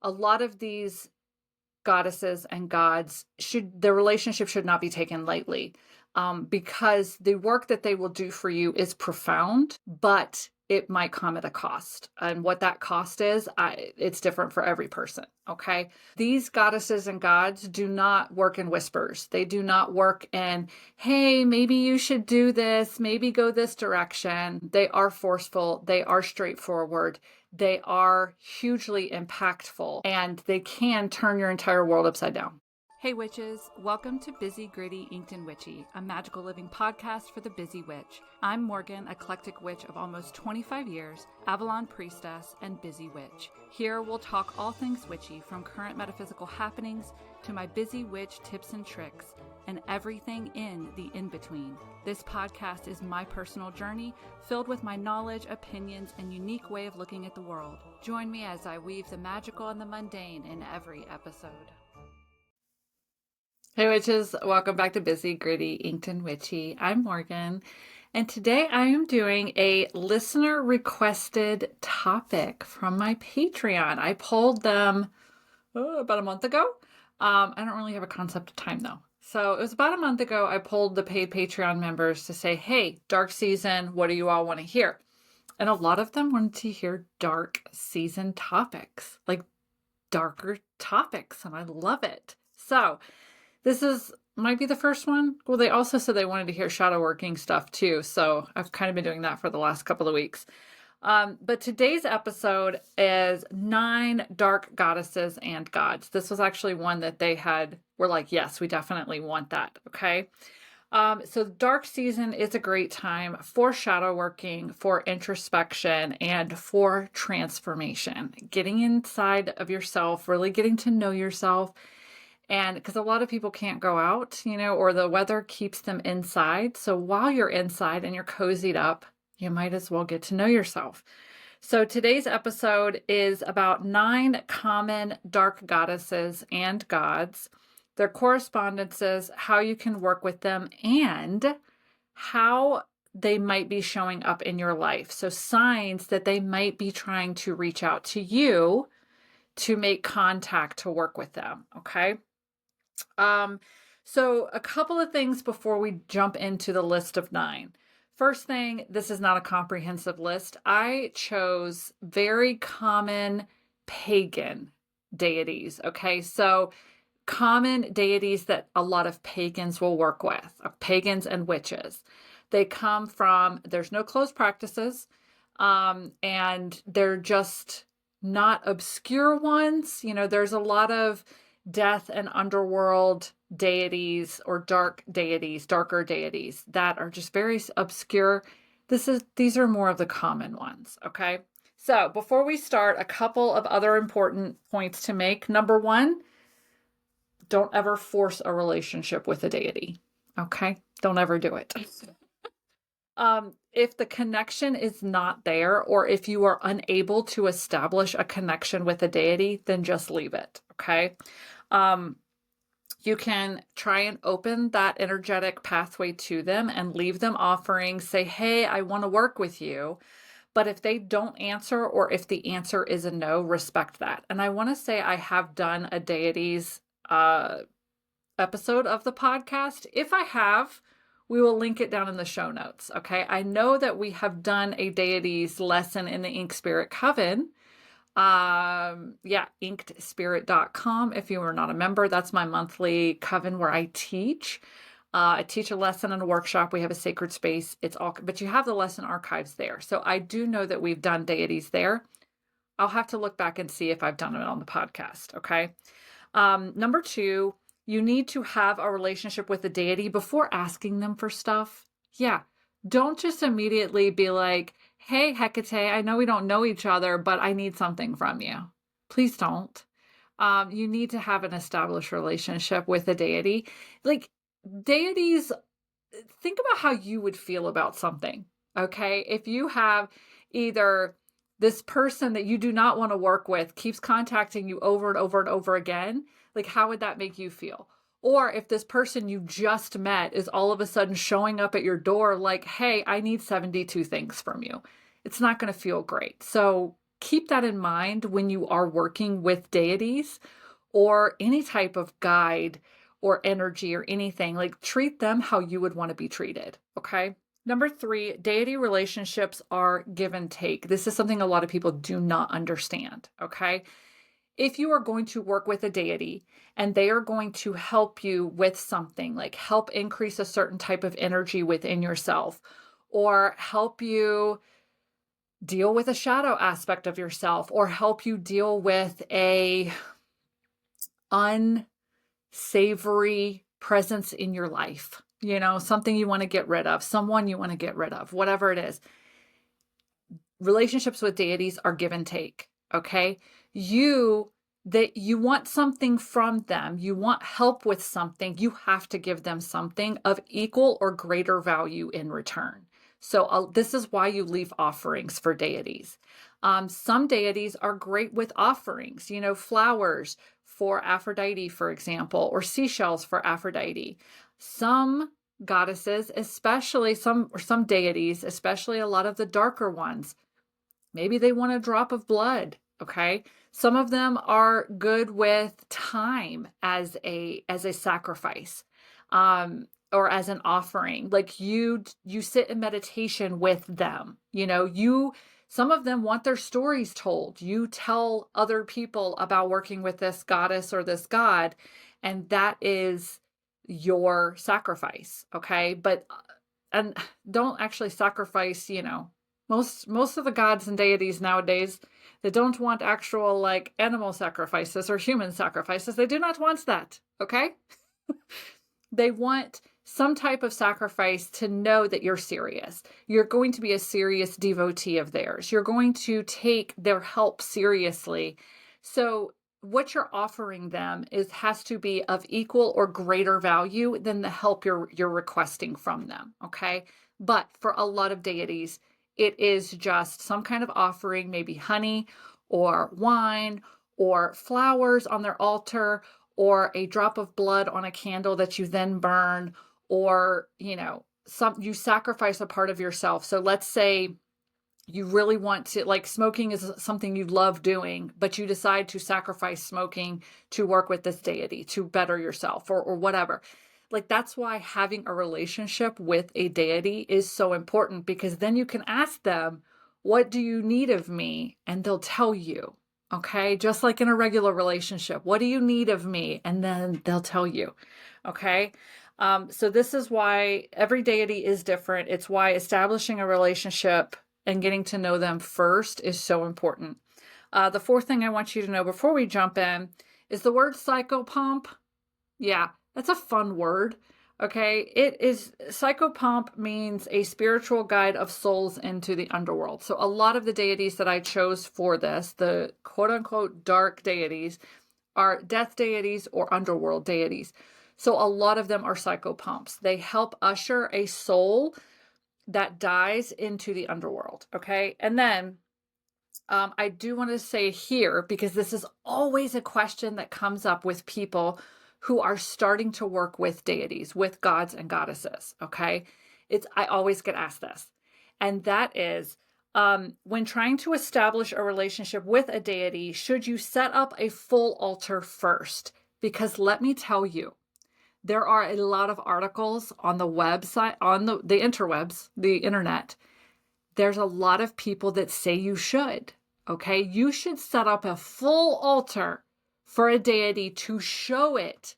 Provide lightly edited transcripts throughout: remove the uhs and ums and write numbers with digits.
a lot of these goddesses and gods their relationship should not be taken lightly, because the work that they will do for you is profound, but it might come at a cost. And what that cost is, it's different for every person. Okay. These goddesses and gods do not work in whispers. They do not work in, hey, maybe you should do this, maybe go this direction. They are forceful. They are straightforward. They are hugely impactful, and they can turn your entire world upside down. Hey witches, welcome to Busy, Gritty, Inked and Witchy, a magical living podcast for the busy witch. I'm Morrigan, eclectic witch of almost 25 years, Avalon priestess, and busy witch. Here we'll talk all things witchy, from current metaphysical happenings to my busy witch tips and tricks, and everything in the in-between. This podcast is my personal journey, filled with my knowledge, opinions, and unique way of looking at the world. Join me as I weave the magical and the mundane in every episode. Hey witches, welcome back to Busy, Gritty, Inked and Witchy. I'm Morrigan, and today I am doing a listener requested topic from my Patreon. I polled them about a month ago. I don't really have a concept of time though. So it was about a month ago, I polled the paid Patreon members to say, hey, dark season, what do you all want to hear? And a lot of them wanted to hear dark season topics, like darker topics, and I love it. So this might be the first one. Well, they also said they wanted to hear shadow working stuff too. So I've kind of been doing that for the last couple of weeks. But today's episode is 9 dark goddesses and gods. This was actually one that they were like, yes, we definitely want that. Okay. So dark season is a great time for shadow working, for introspection, and for transformation, getting inside of yourself, really getting to know yourself. And because a lot of people can't go out, or the weather keeps them inside. So while you're inside and you're cozied up, you might as well get to know yourself. So today's episode is about 9 common dark goddesses and gods, their correspondences, how you can work with them, and how they might be showing up in your life. So signs that they might be trying to reach out to you to make contact to work with them. Okay. So a couple of things before we jump into the list of 9. First thing, this is not a comprehensive list. I chose very common pagan deities. Okay. So common deities that a lot of pagans will work with, pagans and witches. They come from, there's no closed practices, and they're just not obscure ones. There's a lot of death and underworld deities or darker deities that are just very obscure. These are more of the common ones. Okay. So before we start, a couple of other important points to make. Number 1, don't ever force a relationship with a deity. Okay. Don't ever do it. If the connection is not there, or if you are unable to establish a connection with a deity, then just leave it. Okay. You can try and open that energetic pathway to them and leave them offerings. Say, hey, I want to work with you. But if they don't answer, or if the answer is a no, respect that. And I want to say I have done a deities episode of the podcast. If I have, we will link it down in the show notes. Okay. I know that we have done a deities lesson in the Ink Spirit Coven. inkedspirit.com. If you are not a member, that's my monthly coven where I teach. I teach a lesson and a workshop. We have a sacred space. But you have the lesson archives there. So I do know that we've done deities there. I'll have to look back and see if I've done it on the podcast. Okay. Number 2, you need to have a relationship with the deity before asking them for stuff. Yeah. Don't just immediately be like, hey, Hecate, I know we don't know each other, but I need something from you. Please don't. You need to have an established relationship with a deity. Like deities, think about how you would feel about something. Okay. If you have either this person that you do not want to work with keeps contacting you over and over and over again, like how would that make you feel? Or if this person you just met is all of a sudden showing up at your door like, hey, I need 72 things from you. It's not going to feel great. So keep that in mind when you are working with deities or any type of guide or energy or anything. Like, treat them how you would want to be treated. Okay. Number 3, deity relationships are give and take. This is something a lot of people do not understand. Okay. If you are going to work with a deity and they are going to help you with something, like help increase a certain type of energy within yourself, or help you deal with a shadow aspect of yourself, or help you deal with a unsavory presence in your life, something you want to get rid of, someone you want to get rid of, whatever it is. Relationships with deities are give and take. Okay. You want something from them, you want help with something, you have to give them something of equal or greater value in return. So this is why you leave offerings for deities. Some deities are great with offerings, flowers for Aphrodite, for example, or seashells for Aphrodite. Some goddesses, especially some deities, especially a lot of the darker ones, maybe they want a drop of blood. Okay. Some of them are good with time as a sacrifice, or as an offering. Like you sit in meditation with them. Some of them want their stories told. You tell other people about working with this goddess or this god, and that is your sacrifice. Okay. And don't actually sacrifice, most of the gods and deities nowadays, they don't want actual like animal sacrifices or human sacrifices. They do not want that. Okay. They want some type of sacrifice to know that you're serious. You're going to be a serious devotee of theirs. You're going to take their help seriously. So what you're offering them has to be of equal or greater value than the help you're requesting from them. Okay. But for a lot of deities, it is just some kind of offering, maybe honey or wine or flowers on their altar, or a drop of blood on a candle that you then burn, or, you sacrifice a part of yourself. So let's say you really want to, like, smoking is something you love doing, but you decide to sacrifice smoking to work with this deity, to better yourself, or whatever. Like, that's why having a relationship with a deity is so important, because then you can ask them, what do you need of me? And they'll tell you. Okay. Just like in a regular relationship, what do you need of me? And then they'll tell you. Okay. So this is why every deity is different. It's why establishing a relationship and getting to know them first is so important. The 4th thing I want you to know before we jump in is the word psychopomp. Yeah, that's a fun word. Okay, psychopomp means a spiritual guide of souls into the underworld. So a lot of the deities that I chose for this, the quote unquote dark deities, are death deities or underworld deities. So a lot of them are psychopomps. They help usher a soul that dies into the underworld. Okay, and then I do want to say here, because this is always a question that comes up with people who are starting to work with deities, with gods and goddesses. Okay. I always get asked this. And that is, when trying to establish a relationship with a deity, should you set up a full altar first? Because let me tell you, there are a lot of articles on the website, on the interwebs, the internet. There's a lot of people that say you should. Okay. You should set up a full altar for a deity to show it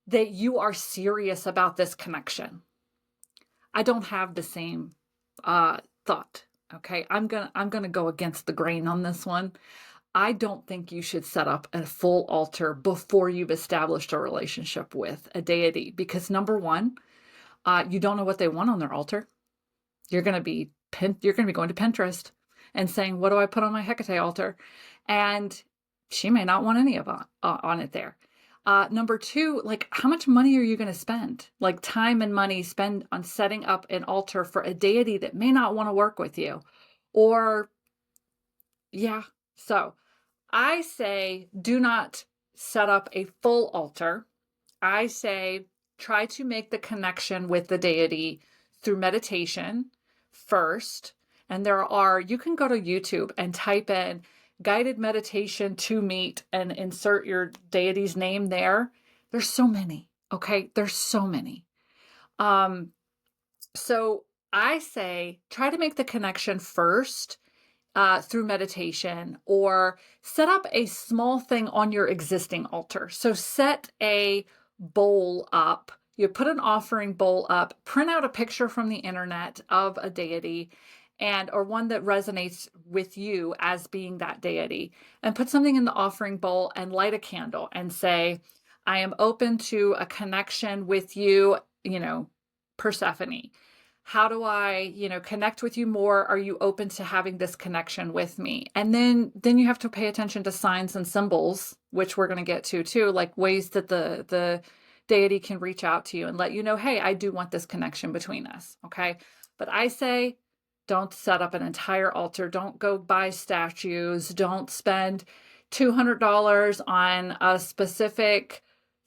that you are serious about this connection. I don't have the same thought. Okay, I'm gonna go against the grain on this one. I don't think you should set up a full altar before you've established a relationship with a deity, because number one, you don't know what they want on their altar. You're gonna be going to Pinterest and saying, "What do I put on my Hecate altar?" And she may not want any of on it there. Number 2, like, how much money are you going to spend? Like, time and money spend on setting up an altar for a deity that may not want to work with you. Or, yeah. So I say, do not set up a full altar. I say, try to make the connection with the deity through meditation first. And you can go to YouTube and type in guided meditation to meet and insert your deity's name there. There's so many. Okay. There's so many. So I say try to make the connection first through meditation, or set up a small thing on your existing altar. So set a bowl up. You put an offering bowl up, print out a picture from the internet of a deity or one that resonates with you as being that deity, and put something in the offering bowl and light a candle and say, I am open to a connection with you, Persephone. How do I, connect with you more? Are you open to having this connection with me? And then you have to pay attention to signs and symbols, which we're going to get to too, like ways that the deity can reach out to you and let you know, hey, I do want this connection between us. Okay. But I say, don't set up an entire altar. Don't go buy statues. Don't spend $200 on a specific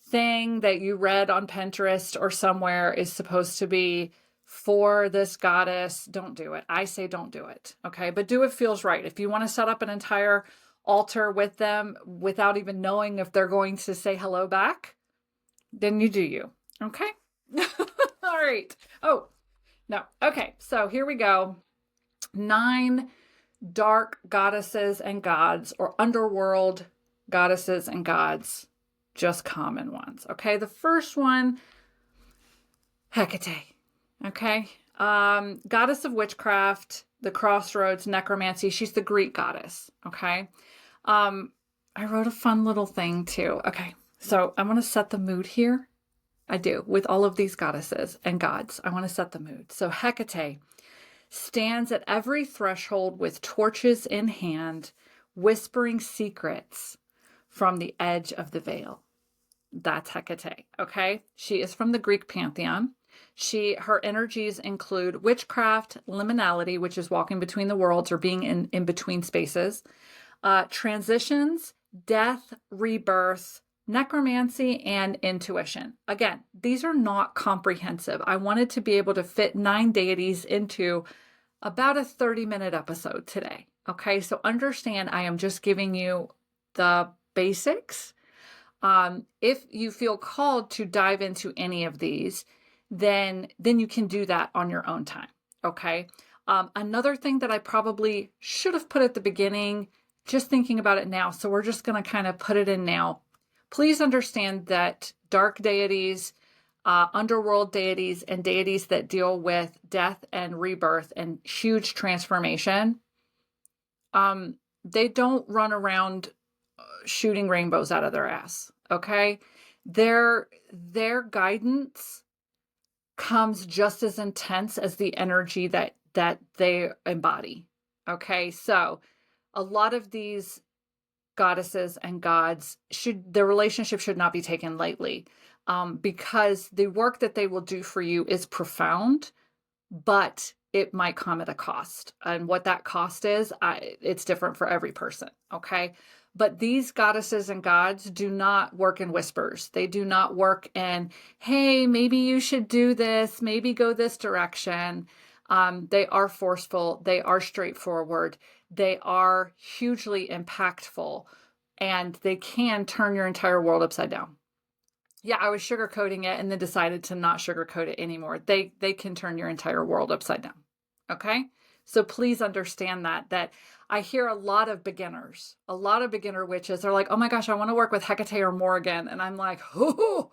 thing that you read on Pinterest or somewhere is supposed to be for this goddess. Don't do it. I say don't do it. Okay. But do what feels right. If you want to set up an entire altar with them without even knowing if they're going to say hello back, then you do you. Okay. All right. Oh, no. Okay. So here we go. 9 dark goddesses and gods, or underworld goddesses and gods, just common ones. Okay. The first one, Hecate. Okay. Goddess of witchcraft, the crossroads, necromancy. She's the Greek goddess. Okay. I wrote a fun little thing too. Okay. So I want to set the mood here. I do, with all of these goddesses and gods. I want to set the mood. So Hecate stands at every threshold with torches in hand, whispering secrets from the edge of the veil. That's Hecate. Okay. She is from the Greek pantheon. Her energies include witchcraft, liminality, which is walking between the worlds or being in between spaces, transitions, death, rebirth, necromancy, and intuition. Again, these are not comprehensive. I wanted to be able to fit 9 deities into about a 30-minute episode today. Okay, so understand I am just giving you the basics. If you feel called to dive into any of these, then you can do that on your own time. Okay. Another thing that I probably should have put at the beginning, just thinking about it now, so we're just going to kind of put it in now. Please understand that dark deities, underworld deities, and deities that deal with death and rebirth and huge transformation, they don't run around shooting rainbows out of their ass. Okay. Their guidance comes just as intense as the energy that they embody. Okay. So a lot of these goddesses and gods, their relationship should not be taken lightly, because the work that they will do for you is profound, but it might come at a cost. And what that cost is, it's different for every person. Okay. But these goddesses and gods do not work in whispers. They do not work in, hey, maybe you should do this, maybe go this direction. They are forceful. They are straightforward. They are hugely impactful, and they can turn your entire world upside down. Yeah, I was sugarcoating it and then decided to not sugarcoat it anymore. They can turn your entire world upside down. Okay? So please understand that I hear a lot of beginner witches are like, oh my gosh, I want to work with Hecate or Morrigan. And I'm like, oh,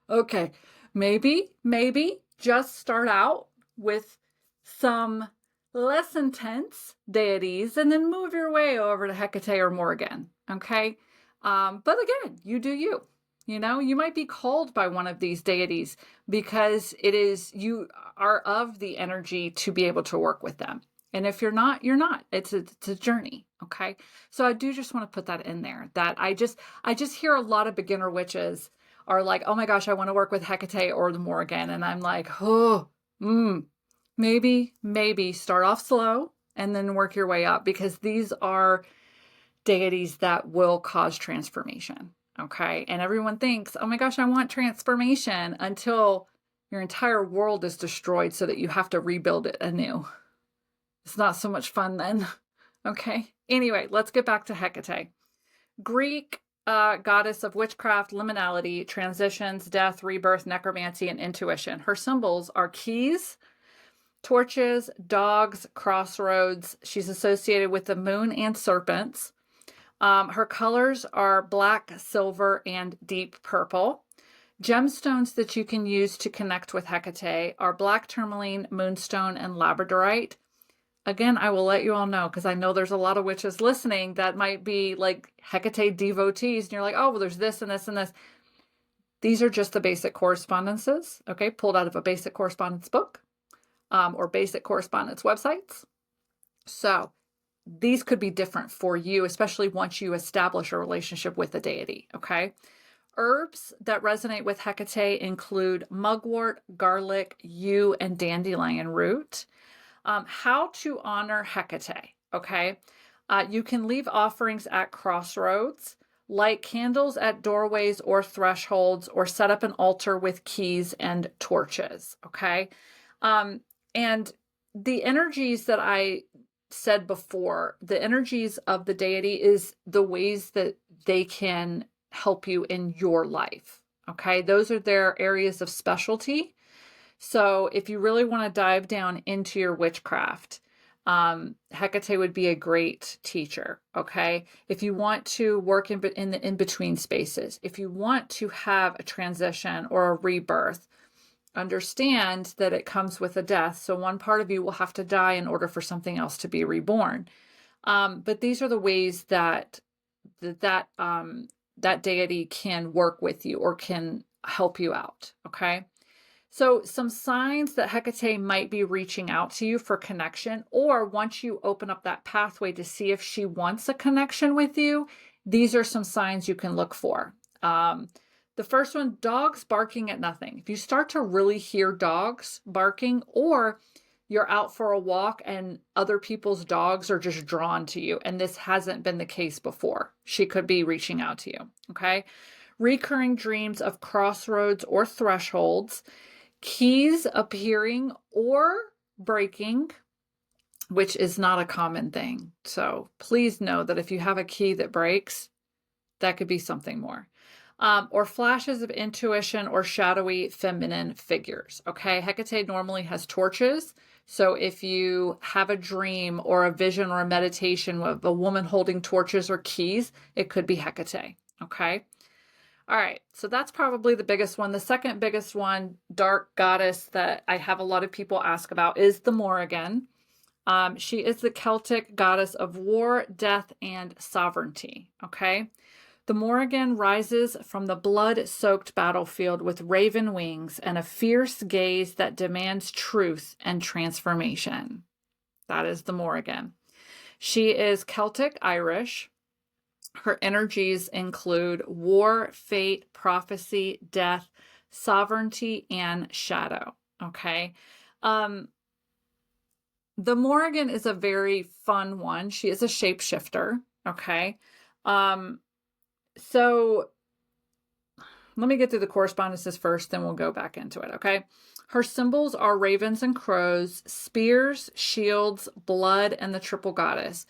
okay, maybe just start out with some less intense deities and then move your way over to Hecate or Morrigan. Okay. But again, you do you. You might be called by one of these deities because you are of the energy to be able to work with them. And if you're not, you're not. It's a journey. Okay. So I do just want to put that in there, that I just hear a lot of beginner witches are like, oh my gosh, I want to work with Hecate or the Morrigan. And I'm like, maybe start off slow and then work your way up, because these are deities that will cause transformation. Okay. And everyone thinks, oh my gosh, I want transformation, until your entire world is destroyed so that you have to rebuild it anew. It's not so much fun then. Okay. Anyway, let's get back to Hecate. Greek goddess of witchcraft, liminality, transitions, death, rebirth, necromancy, and intuition. Her symbols are keys, torches, dogs, crossroads. She's associated with the moon and serpents. Her colors are black, silver, and deep purple. Gemstones that you can use to connect with Hecate are black tourmaline, moonstone, and labradorite. Again, I will let you all know because I know there's a lot of witches listening that might be like Hecate devotees, and you're like, oh, well, there's this and this and this. These are just the basic correspondences, okay, pulled out of a basic correspondence book or basic correspondence websites. So these could be different for you, especially once you establish a relationship with the deity, okay? Herbs that resonate with Hecate include mugwort, garlic, yew, and dandelion root. How to honor Hecate, okay? You can leave offerings at crossroads, light candles at doorways or thresholds, or set up an altar with keys and torches, okay? And the energies that I said before, the energies of the deity is the ways that they can help you in your life, okay? Those are their areas of specialty. So if you really want to dive down into your witchcraft, Hecate would be a great teacher, okay? If you want to work in the in-between spaces, if you want to have a transition or a rebirth, understand that it comes with a death. So one part of you will have to die in order for something else to be reborn. But these are the ways that deity can work with you or can help you out, okay? So some signs that Hecate might be reaching out to you for connection, or once you open up that pathway to see if she wants a connection with you, these are some signs you can look for. The first one, dogs barking at nothing. If you start to really hear dogs barking, or you're out for a walk and other people's dogs are just drawn to you, and this hasn't been the case before, she could be reaching out to you, okay? Recurring dreams of crossroads or thresholds, keys appearing or breaking, which is not a common thing. So please know that if you have a key that breaks, that could be something more. Or flashes of intuition or shadowy feminine figures. Okay, Hecate normally has torches. So if you have a dream or a vision or a meditation of a woman holding torches or keys, it could be Hecate. Okay. All right, so that's probably the biggest one. The second biggest one, dark goddess that I have a lot of people ask about, is the Morrigan. She is the Celtic goddess of war, death, and sovereignty. Okay. The Morrigan rises from the blood-soaked battlefield with raven wings and a fierce gaze that demands truth and transformation. That is the Morrigan. She is Celtic Irish. Her energies include war, fate, prophecy, death, sovereignty, and shadow. Okay. The Morrigan is a very fun one. She is a shapeshifter. Okay. So let me get through the correspondences first, then we'll go back into it, okay? Her symbols are ravens and crows, spears, shields, blood, and the triple goddess.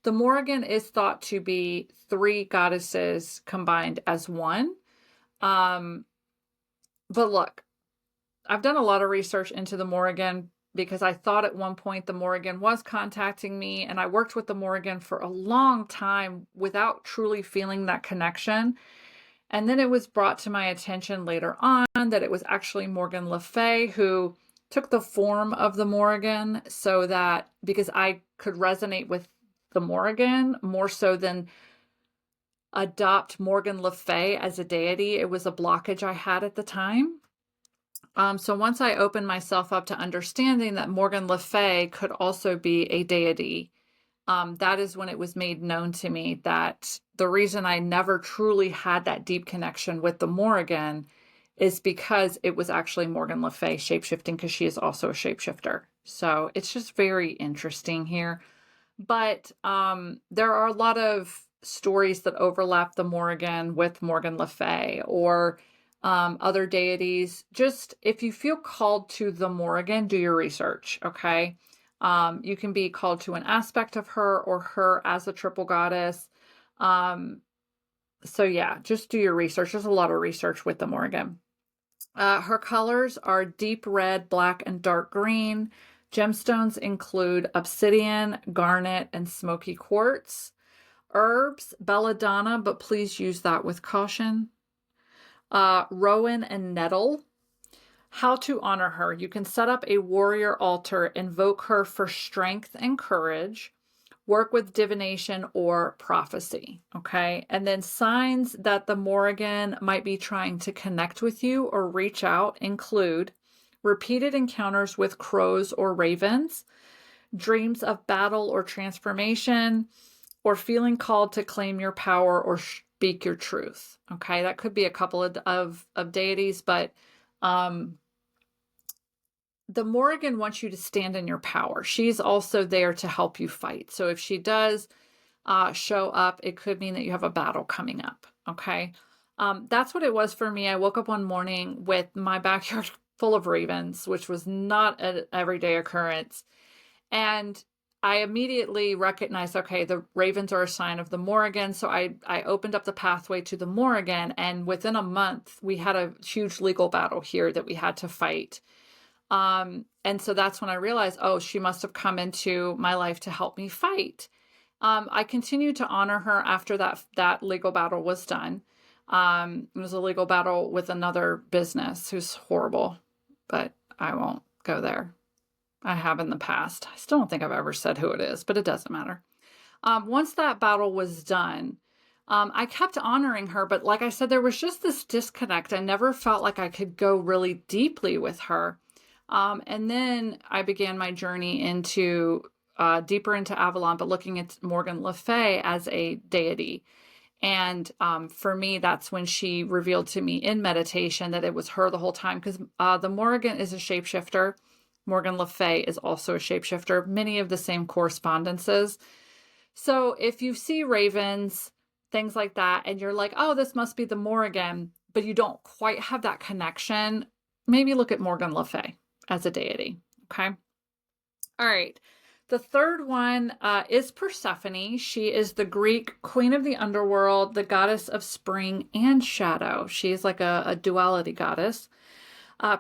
The Morrigan is thought to be three goddesses combined as one. But look, I've done a lot of research into the Morrigan because I thought at one point the Morrigan was contacting me, and I worked with the Morrigan for a long time without truly feeling that connection. And then it was brought to my attention later on that it was actually Morgan Le Fay who took the form of the Morrigan, so that because I could resonate with the Morrigan more so than adopt Morgan Le Fay as a deity. It was a blockage I had at the time. So once I opened myself up to understanding that Morgan Le Fay could also be a deity, that is when it was made known to me that the reason I never truly had that deep connection with the Morrigan is because it was actually Morgan Le Fay shapeshifting, because she is also a shapeshifter. So it's just very interesting here. But there are a lot of stories that overlap the Morrigan with Morgan Le Fay or other deities. Just if you feel called to the Morrigan, do your research, okay? You can be called to an aspect of her or her as a triple goddess. So yeah, just do your research. There's a lot of research with the Morrigan. Her colors are deep red, black, and dark green. Gemstones include obsidian, garnet, and smoky quartz. Herbs, belladonna, but please use that with caution. Rowan and nettle. How to honor her. You can set up a warrior altar, invoke her for strength and courage, work with divination or prophecy, okay? And then signs that the Morrigan might be trying to connect with you or reach out include repeated encounters with crows or ravens, dreams of battle or transformation, or feeling called to claim your power or speak your truth, okay? That could be a couple of deities, but the Morrigan wants you to stand in your power. She's also there to help you fight. So if she does show up, it could mean that you have a battle coming up, okay? That's what it was for me. I woke up one morning with my backyard full of ravens, which was not an everyday occurrence. And I immediately recognized, okay, the ravens are a sign of the Morrigan. So I opened up the pathway to the Morrigan. And within a month, we had a huge legal battle here that we had to fight. And so that's when I realized, oh, she must have come into my life to help me fight. I continued to honor her after that legal battle was done. It was a legal battle with another business who's horrible, but I won't go there. I have in the past. I still don't think I've ever said who it is, but it doesn't matter. Once that battle was done, I kept honoring her, but like I said, there was just this disconnect. I never felt like I could go really deeply with her. And then I began my journey into deeper into Avalon, but looking at Morgan Le Fay as a deity. And for me, that's when she revealed to me in meditation that it was her the whole time, because the Morrigan is a shapeshifter. Morgan Le Fay is also a shapeshifter, many of the same correspondences. So if you see ravens, things like that, and you're like, oh, this must be the Morrigan, but you don't quite have that connection, maybe look at Morgan Le Fay as a deity, okay? All right. The third one is Persephone. She is the Greek queen of the underworld, the goddess of spring and shadow. She is like a duality goddess.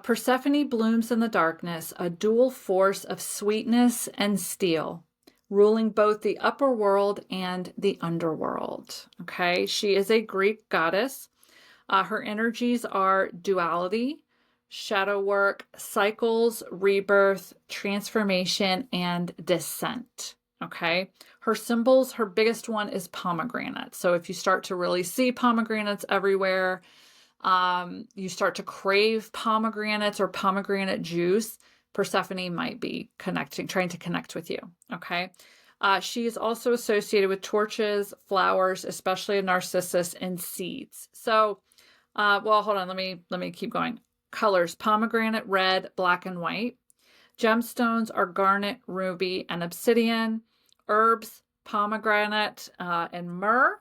Persephone blooms in the darkness, a dual force of sweetness and steel, ruling both the upper world and the underworld. Okay, she is a Greek goddess. Her energies are duality, shadow work, cycles, rebirth, transformation, and descent. Okay. Her symbols, her biggest one is pomegranate. So if you start to really see pomegranates everywhere, you start to crave pomegranates or pomegranate juice, Persephone might be trying to connect with you. Okay. She is also associated with torches, flowers, especially a narcissus, and seeds. So, well, hold on. Let me keep going. Colors: pomegranate, red, black, and white. Gemstones are garnet, ruby, and obsidian. Herbs: pomegranate and myrrh.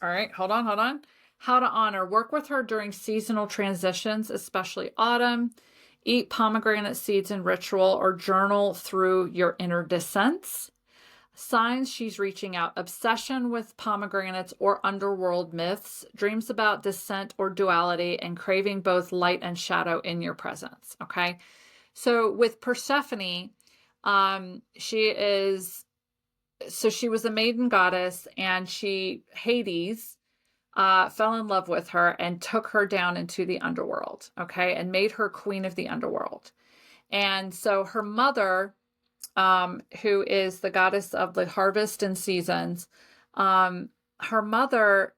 All right, hold on. How to honor: work with her during seasonal transitions, especially autumn. Eat pomegranate seeds in ritual or journal through your inner descents. Signs she's reaching out: obsession with pomegranates or underworld myths, dreams about descent or duality, and craving both light and shadow in your presence. Okay. So with Persephone, she was a maiden goddess, and Hades fell in love with her and took her down into the underworld. Okay. And made her queen of the underworld. And so her mother, who is the goddess of the harvest and seasons, her mother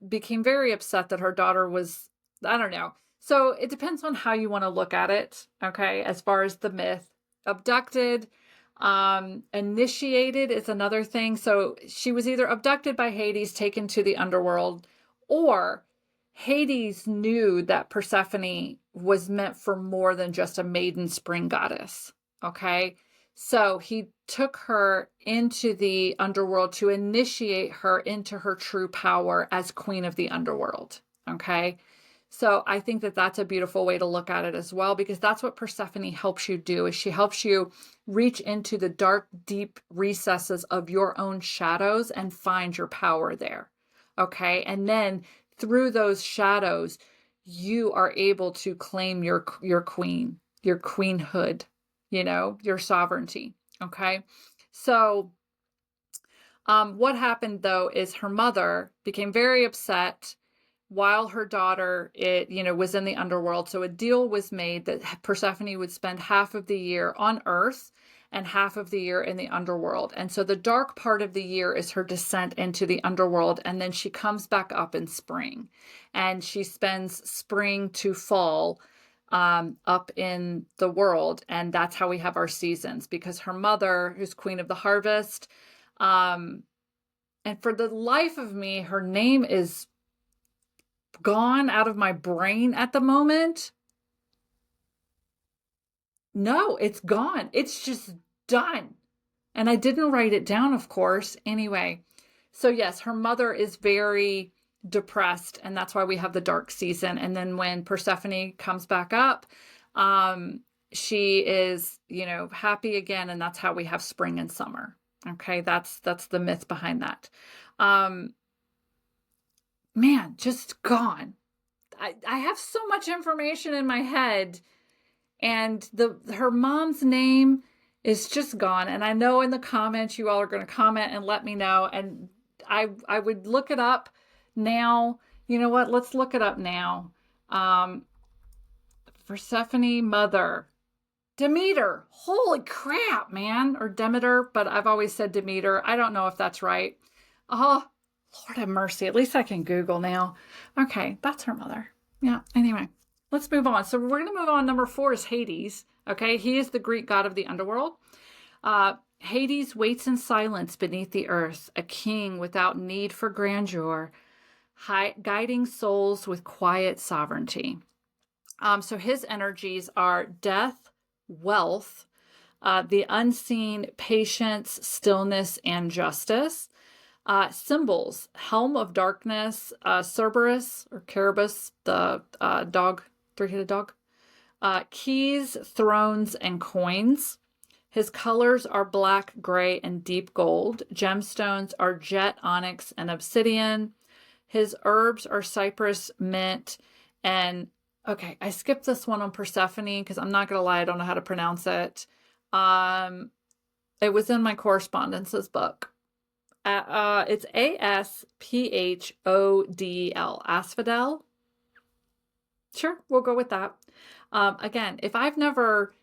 became very upset that her daughter was, I don't know. So it depends on how you want to look at it, okay, as far as the myth. Abducted, initiated is another thing. So she was either abducted by Hades, taken to the underworld, or Hades knew that Persephone was meant for more than just a maiden spring goddess, okay? So he took her into the underworld to initiate her into her true power as queen of the underworld. Okay. So I think that that's a beautiful way to look at it as well, because that's what Persephone helps you do, is she helps you reach into the dark, deep recesses of your own shadows and find your power there. Okay. And then through those shadows, you are able to claim your queen, your queenhood, your sovereignty. Okay. So what happened though is her mother became very upset while her daughter, was in the underworld. So a deal was made that Persephone would spend half of the year on Earth and half of the year in the underworld. And so the dark part of the year is her descent into the underworld. And then she comes back up in spring, and she spends spring to fall up in the world. And that's how we have our seasons, because her mother, who's queen of the harvest, and for the life of me, her name is gone out of my brain at the moment. No, it's gone. It's just done. And I didn't write it down, of course. Anyway, so yes, her mother is very depressed, and that's why we have the dark season. And then when Persephone comes back up, she is, happy again, and that's how we have spring and summer. Okay, that's the myth behind that. Man, just gone. I have so much information in my head, and her mom's name is just gone. And I know in the comments you all are going to comment and let me know. And I would look it up now. You know what? Let's look it up now. Persephone mother, Demeter. Holy crap, man. Or Demeter, but I've always said Demeter. I don't know if that's right. Oh, Lord have mercy. At least I can Google now. Okay, that's her mother. Yeah, anyway, let's move on. So we're going to move on. Number 4 is Hades. Okay, he is the Greek god of the underworld. Hades waits in silence beneath the earth, a king without need for grandeur, guiding souls with quiet sovereignty. So his energies are death, wealth, the unseen, patience, stillness, and justice. Symbols: helm of darkness, Cerberus or Carabus, the dog, 3-headed dog. Keys, thrones, and coins. His colors are black, gray, and deep gold. Gemstones are jet, onyx, and obsidian. His herbs are cypress, mint, and okay, I skipped this one on Persephone because I'm not going to lie, I don't know how to pronounce it. It was in my correspondences book. It's Asphodel. Asphodel? Sure, we'll go with that. Again, if I've never,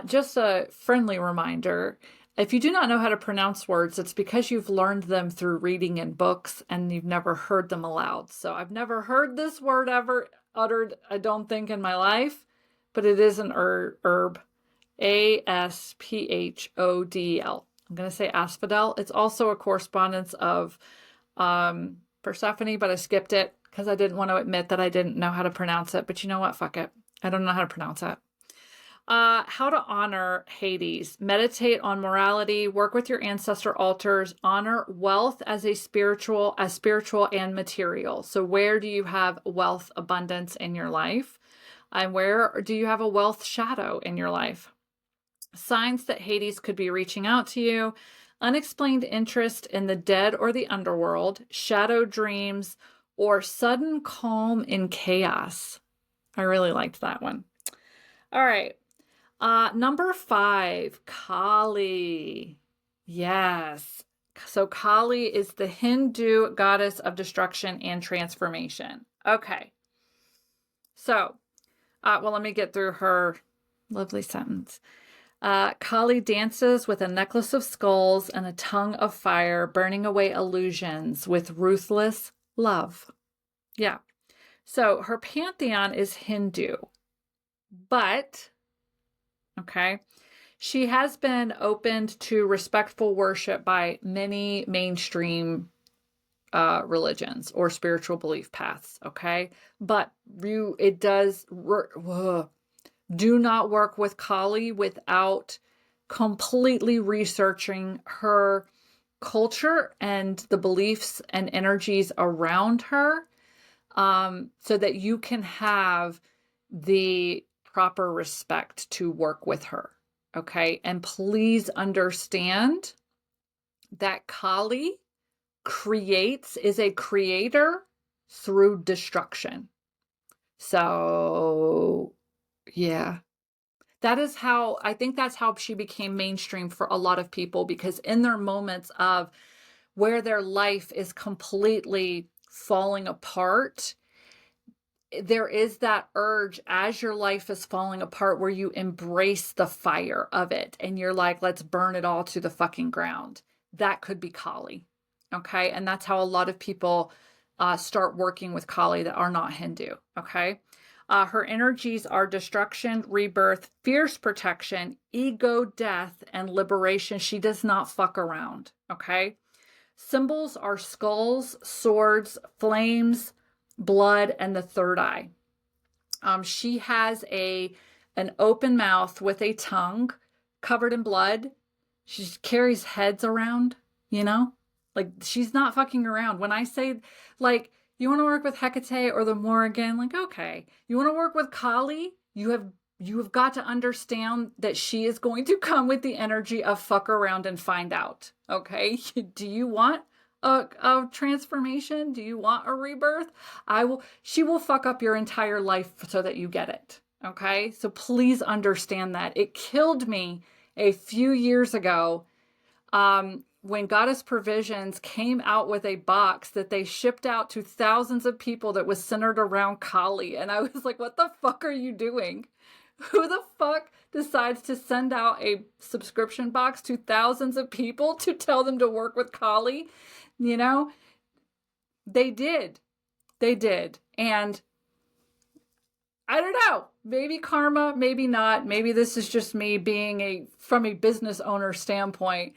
just a friendly reminder, if you do not know how to pronounce words, it's because you've learned them through reading in books and you've never heard them aloud. So I've never heard this word ever uttered, I don't think, in my life, but it is an herb. Asphodel. I'm going to say asphodel. It's also a correspondence of Persephone, but I skipped it because I didn't want to admit that I didn't know how to pronounce it. But you know what? Fuck it. I don't know how to pronounce it. How to honor Hades. Meditate on morality. Work with your ancestor altars. Honor wealth as spiritual and material. So where do you have wealth abundance in your life? And where do you have a wealth shadow in your life? Signs that Hades could be reaching out to you: unexplained interest in the dead or the underworld, shadow dreams, or sudden calm in chaos. I really liked that one. All right. Number 5, Kali. Yes. So Kali is the Hindu goddess of destruction and transformation. Okay. So, well, let me get through her lovely sentence. Kali dances with a necklace of skulls and a tongue of fire, burning away illusions with ruthless love. Yeah. So her pantheon is Hindu, but, okay, she has been opened to respectful worship by many mainstream religions or spiritual belief paths, okay? But it does... Do not work with Kali without completely researching her culture and the beliefs and energies around her. so that you can have the proper respect to work with her. Okay. And please understand that Kali is a creator through destruction. So, yeah. I think that's how she became mainstream for a lot of people, because in their moments of where their life is completely falling apart, there is that urge as your life is falling apart where you embrace the fire of it and you're like, let's burn it all to the fucking ground. That could be Kali. Okay. And that's how a lot of people start working with Kali that are not Hindu. Okay. Her energies are destruction, rebirth, fierce protection, ego, death, and liberation. She does not fuck around. Okay. Symbols are skulls, swords, flames, blood, and the third eye. She has an open mouth with a tongue covered in blood. She carries heads around, you know? Like, she's not fucking around. When I say, like, you want to work with Hecate or the Morrigan, like, okay. You want to work with Kali? You have got to understand that she is going to come with the energy of fuck around and find out. Okay? Do you want a transformation? Do you want a rebirth? She will fuck up your entire life so that you get it. Okay? So please understand that. It killed me a few years ago when Goddess Provisions came out with a box that they shipped out to thousands of people that was centered around Kali. And I was like, what the fuck are you doing? Who the fuck decides to send out a subscription box to thousands of people to tell them to work with Kali? You know, they did. They did. And I don't know, maybe karma, maybe not. Maybe this is just me being from a business owner standpoint,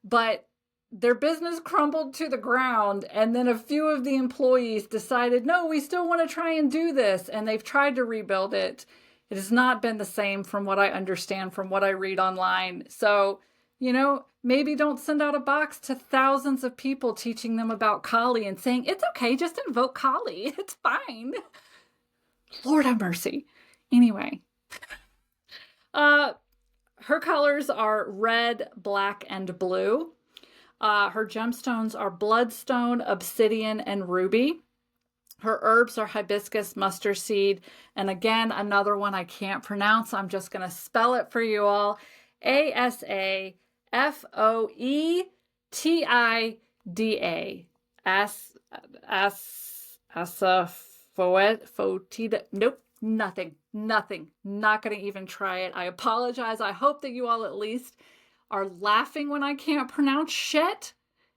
but their business crumbled to the ground. And then a few of the employees decided, no, we still want to try and do this. And they've tried to rebuild it. It has not been the same from what I understand, from what I read online. So, you know, maybe don't send out a box to thousands of people teaching them about Kali and saying, it's okay, just invoke Kali. It's fine. Lord have mercy. Anyway, her colors are red, black, and blue. Her gemstones are bloodstone, obsidian, and ruby. Her herbs are hibiscus, mustard seed, and again, another one I can't pronounce. I'm just going to spell it for you all. Asafoetida. Asafoetida. Nope, nothing. Not going to even try it. I apologize. I hope that you all at least are laughing when I can't pronounce shit,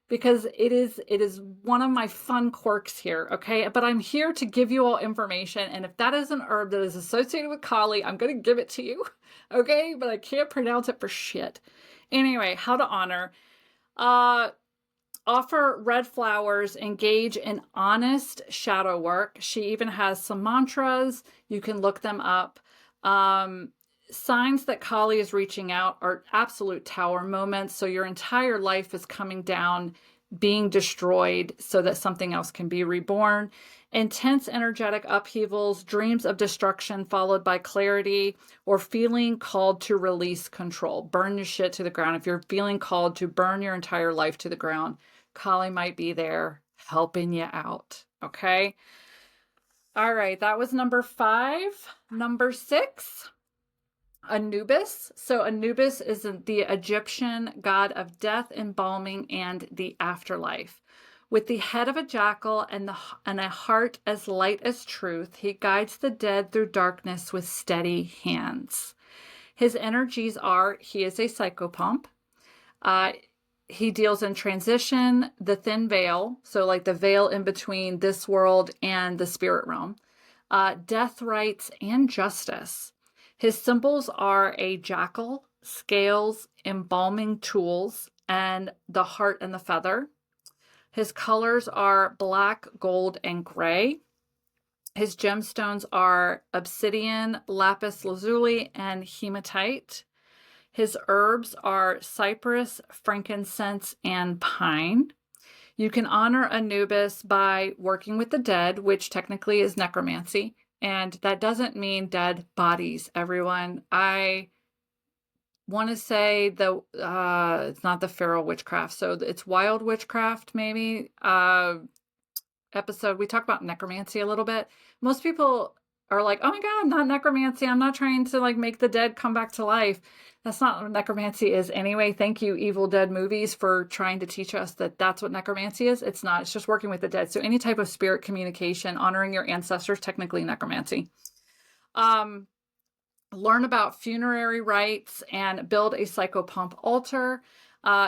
because it is one of my fun quirks here, okay? But I'm here to give you all information, and if that is an herb that is associated with Kali, I'm going to give it to you, okay? But I can't pronounce it for shit. Anyway, how to honor. Offer red flowers, engage in honest shadow work. She even has some mantras. You can look them up. Signs that Kali is reaching out are absolute tower moments. So your entire life is coming down, being destroyed so that something else can be reborn. Intense energetic upheavals, dreams of destruction followed by clarity, or feeling called to release control. Burn your shit to the ground. If you're feeling called to burn your entire life to the ground, Kali might be there helping you out. Okay. All right. That was number 5. Number 6. Anubis. So Anubis is the Egyptian god of death, embalming, and the afterlife. With the head of a jackal and a heart as light as truth, he guides the dead through darkness with steady hands. His energies are, he is a psychopomp. He deals in transition, the thin veil, so like the veil in between this world and the spirit realm, death rites, and justice. His symbols are a jackal, scales, embalming tools, and the heart and the feather. His colors are black, gold, and gray. His gemstones are obsidian, lapis lazuli, and hematite. His herbs are cypress, frankincense, and pine. You can honor Anubis by working with the dead, which technically is necromancy. And that doesn't mean dead bodies, everyone. I want to say it's not the feral witchcraft, so it's wild witchcraft, maybe. Episode we talk about necromancy a little bit. Most people are like, oh my god, not necromancy, I'm not trying to like make the dead come back to life. That's not what necromancy is anyway. Thank you, Evil Dead movies, for trying to teach us that that's what necromancy is. It's not. It's just working with the dead. So any type of spirit communication, honoring your ancestors, technically necromancy. Learn about funerary rites and build a psychopomp altar.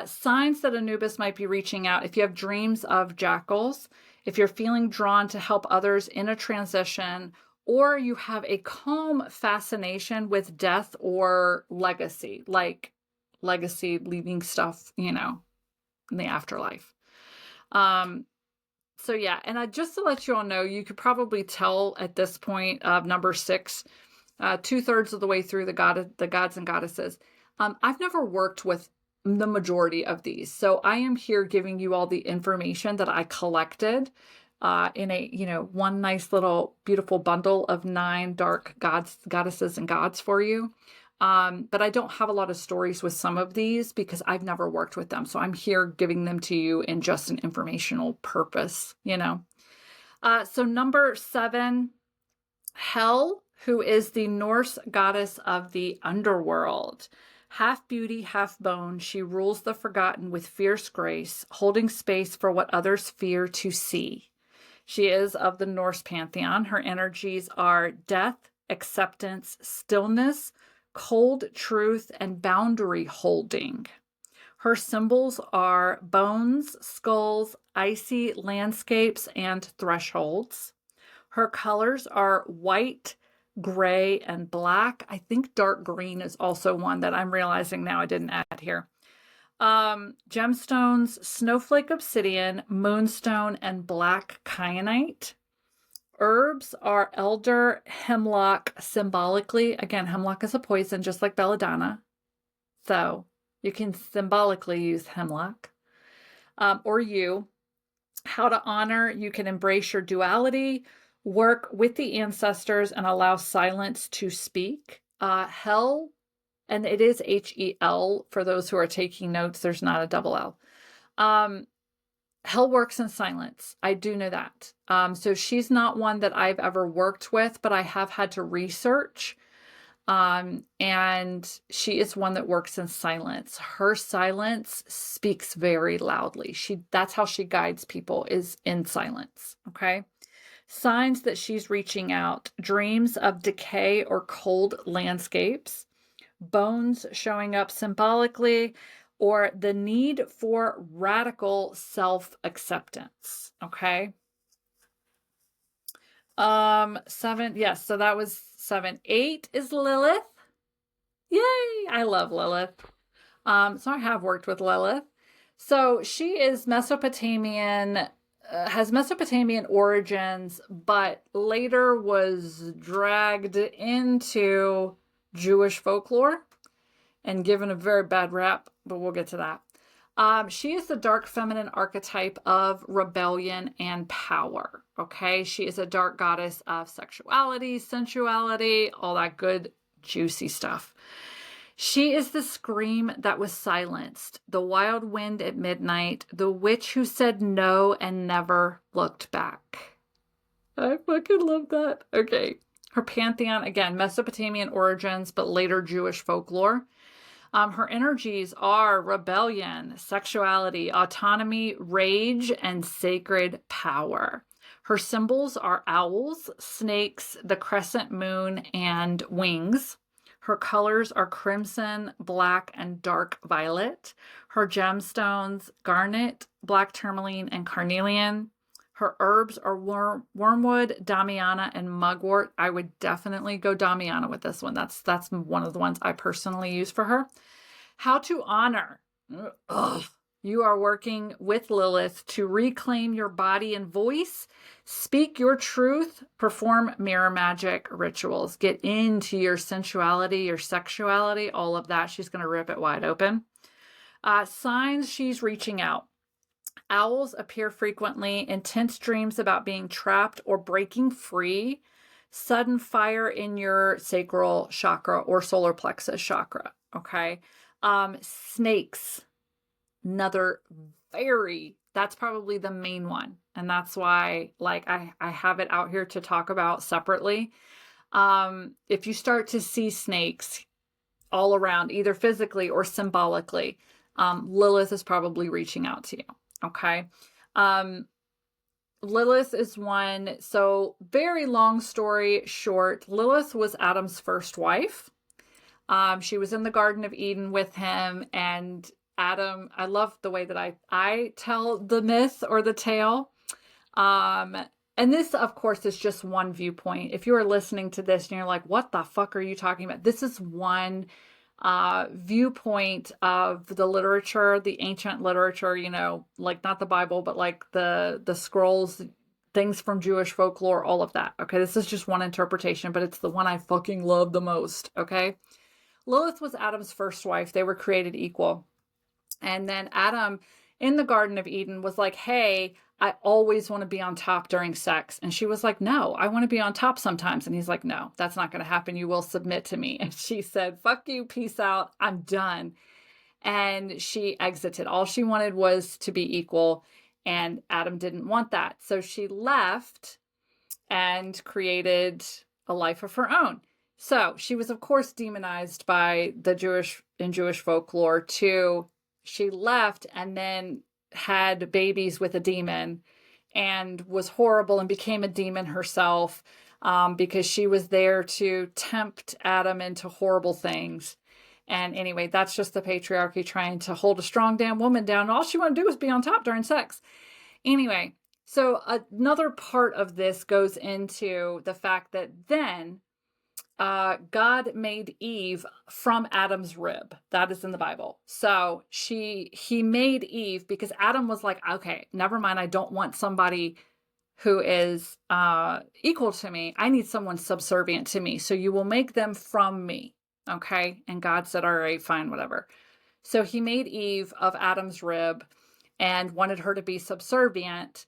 Signs that Anubis might be reaching out: if you have dreams of jackals, if you're feeling drawn to help others in a transition, or you have a calm fascination with death or legacy, like legacy, leaving stuff, in the afterlife. So yeah, and just to let you all know, you could probably tell at this point of number 6, 2/3 of the way through the gods and goddesses. I've never worked with the majority of these, so I am here giving you all the information that I collected in a one nice little beautiful bundle of 9 dark goddesses and gods for you. But I don't have a lot of stories with some of these because I've never worked with them, so I'm here giving them to you in just an informational purpose. So number 7, Hel, who is the Norse goddess of the underworld. Half beauty, half bone, she rules the forgotten with fierce grace, holding space for what others fear to see. She is of the Norse pantheon. Her energies are death, acceptance, stillness, cold truth, and boundary holding. Her symbols are bones, skulls, icy landscapes, and thresholds. Her colors are white, gray, and black. I think dark green is also one that I'm realizing now I didn't add here. Gemstones, snowflake obsidian, moonstone, and black kyanite. Herbs are elder, hemlock, symbolically. Again, hemlock is a poison, just like belladonna. So you can symbolically use hemlock. Or you. How to honor: you can embrace your duality, work with the ancestors, and allow silence to speak. Hel, and it is Hel for those who are taking notes. There's not a double L. Hel works in silence. I do know that. So she's not one that I've ever worked with, but I have had to research. And she is one that works in silence. Her silence speaks very loudly. That's how she guides people, is in silence. Okay. Signs that she's reaching out: dreams of decay or cold landscapes, bones showing up symbolically, or the need for radical self-acceptance. Okay. 7, yes, so that was 7. 8 is Lilith. Yay! I love Lilith. So I have worked with Lilith. So she is Mesopotamian, has Mesopotamian origins, but later was dragged into Jewish folklore and given a very bad rap, but we'll get to that. She is the dark feminine archetype of rebellion and power. Okay, she is a dark goddess of sexuality, sensuality, all that good, juicy stuff. She is the scream that was silenced, the wild wind at midnight, the witch who said no and never looked back. I fucking love that. Okay. Her pantheon, again, Mesopotamian origins, but later Jewish folklore. Her energies are rebellion, sexuality, autonomy, rage, and sacred power. Her symbols are owls, snakes, the crescent moon, and wings. Her colors are crimson, black, and dark violet. Her gemstones: garnet, black tourmaline, and carnelian. Her herbs are wormwood, damiana, and mugwort. I would definitely go damiana with this one. That's one of the ones I personally use for her. How to honor. Ugh. You are working with Lilith to reclaim your body and voice, speak your truth, perform mirror magic rituals, get into your sensuality, your sexuality, all of that. She's going to rip it wide open. Signs she's reaching out: Owls appear frequently, intense dreams about being trapped or breaking free, sudden fire in your sacral chakra or solar plexus chakra. Okay. Snakes, another that's probably the main one. And that's why, like, I have it out here to talk about separately. If you start to see snakes all around, either physically or symbolically, Lilith is probably reaching out to you. Okay. Lilith is one. So, very long story short, Lilith was Adam's first wife. She was in the Garden of Eden with him, and Adam, I love the way that I tell the myth or the tale. And this, of course, is just one viewpoint. If you are listening to this and you're like, what the fuck are you talking about? This is one viewpoint of the literature, the ancient literature, you know, like not the Bible, but like the scrolls, things from Jewish folklore, all of that. Okay, this is just one interpretation, but it's the one I fucking love the most. Okay. Lilith was Adam's first wife. They were created equal. And then Adam in the Garden of Eden was like, hey, I always want to be on top during sex. And she was like, no, I want to be on top sometimes. And he's like, no, that's not going to happen. You will submit to me. And she said, fuck you, peace out, I'm done. And she exited. All she wanted was to be equal. And Adam didn't want that. So she left and created a life of her own. So she was, of course, demonized by the Jewish folklore too. She left and then had babies with a demon and was horrible and became a demon herself, because she was there to tempt Adam into horrible things. And anyway, that's just the patriarchy trying to hold a strong damn woman down. All she wanted to do was be on top during sex. Anyway, so another part of this goes into the fact that then God made Eve from Adam's rib. That is in the Bible. So he made Eve because Adam was like, okay, never mind. I don't want somebody who is equal to me. I need someone subservient to me. So you will make them from me. Okay. And God said, all right, fine, whatever. So he made Eve of Adam's rib and wanted her to be subservient.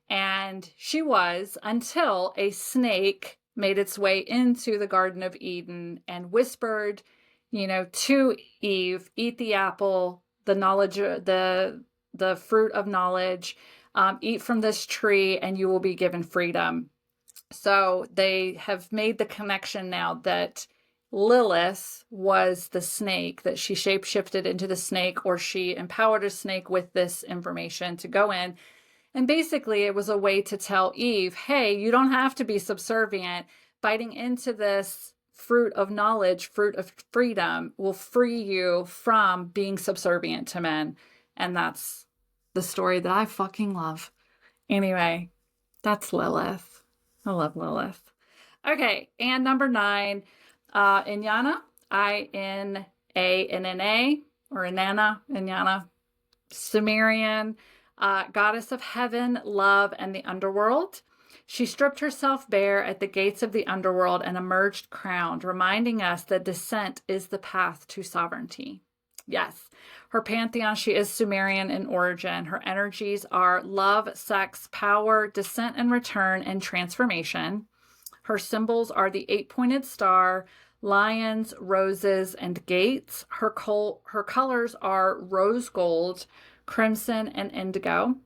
And she was, until a snake made its way into the Garden of Eden and whispered, you know, to Eve, eat the apple, the knowledge, the fruit of knowledge, eat from this tree and you will be given freedom. So they have made the connection now that Lilith was the snake, that she shapeshifted into the snake, or she empowered a snake with this information to go in. And basically, it was a way to tell Eve, hey, you don't have to be subservient. Biting into this fruit of knowledge, fruit of freedom, will free you from being subservient to men. And that's the story that I fucking love. Anyway, that's Lilith. I love Lilith. Okay, and number 9, Inanna, Inanna, or Inanna, Inanna, Sumerian, goddess of heaven, love, and the underworld. She stripped herself bare at the gates of the underworld and emerged crowned, reminding us that descent is the path to sovereignty. Yes, her pantheon, she is Sumerian in origin. Her energies are love, sex, power, descent and return, and transformation. Her symbols are the 8-pointed star, lions, roses, and gates. Her colors are rose gold, crimson, and indigo.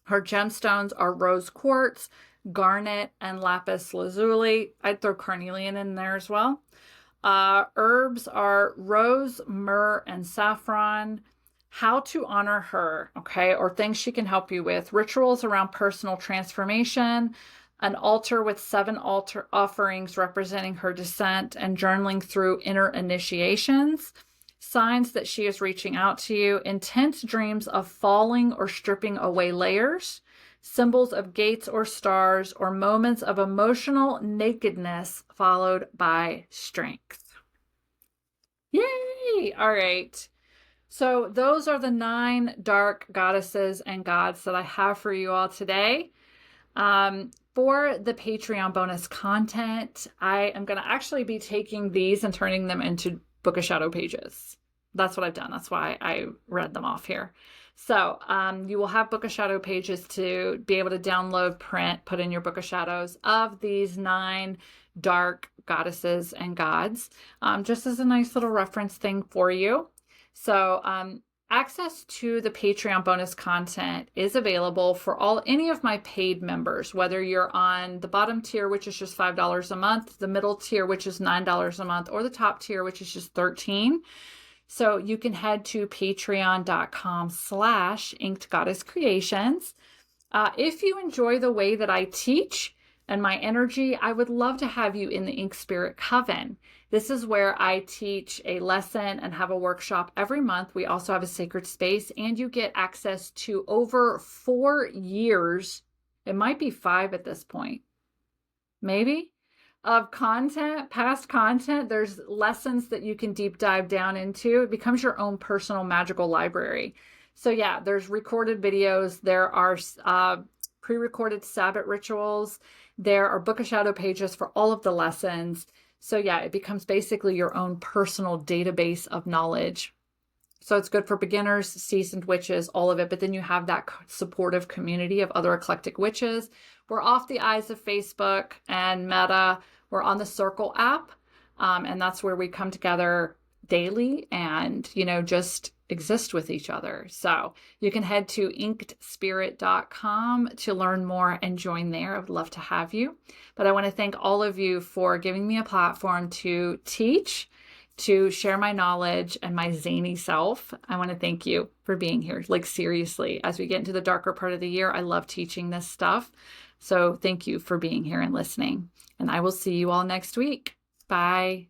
Her gemstones are rose quartz, garnet, and lapis lazuli. I'd throw carnelian in there as well. Herbs are rose, myrrh, and saffron. How to honor her, okay, or things she can help you with. Rituals around personal transformation, an altar with 7 altar offerings representing her descent, and journaling through inner initiations. Signs that she is reaching out to you, intense dreams of falling or stripping away layers, symbols of gates or stars, or moments of emotional nakedness followed by strength. Yay! All right. So those are the 9 dark goddesses and gods that I have for you all today. For the Patreon bonus content, I am going to actually be taking these and turning them into Book of Shadow pages. That's what I've done. That's why I read them off here. So you will have Book of Shadow pages to be able to download, print, put in your Book of Shadows of these 9 dark goddesses and gods, just as a nice little reference thing for you. So access to the Patreon bonus content is available for any of my paid members, whether you're on the bottom tier, which is just $5 a month, the middle tier, which is $9 a month, or the top tier, which is just $13. So you can head to patreon.com/inkedgoddesscreations. If you enjoy the way that I teach and my energy, I would love to have you in the Ink Spirit Coven. This is where I teach a lesson and have a workshop every month. We also have a sacred space, and you get access to over 4 years. It might be 5 at this point, maybe, of content, past content. There's lessons that you can deep dive down into. It becomes your own personal magical library. So yeah, there's recorded videos. There are pre-recorded Sabbath rituals. There are Book of Shadow pages for all of the lessons. So yeah, it becomes basically your own personal database of knowledge. So it's good for beginners, seasoned witches, all of it. But then you have that supportive community of other eclectic witches. We're off the eyes of Facebook and Meta. We're on the Circle app. And that's where we come together daily and, just exist with each other. So you can head to inkedspirit.com to learn more and join there. I would love to have you. But I want to thank all of you for giving me a platform to teach, to share my knowledge and my zany self. I want to thank you for being here. Like, seriously, as we get into the darker part of the year, I love teaching this stuff. So thank you for being here and listening. And I will see you all next week. Bye.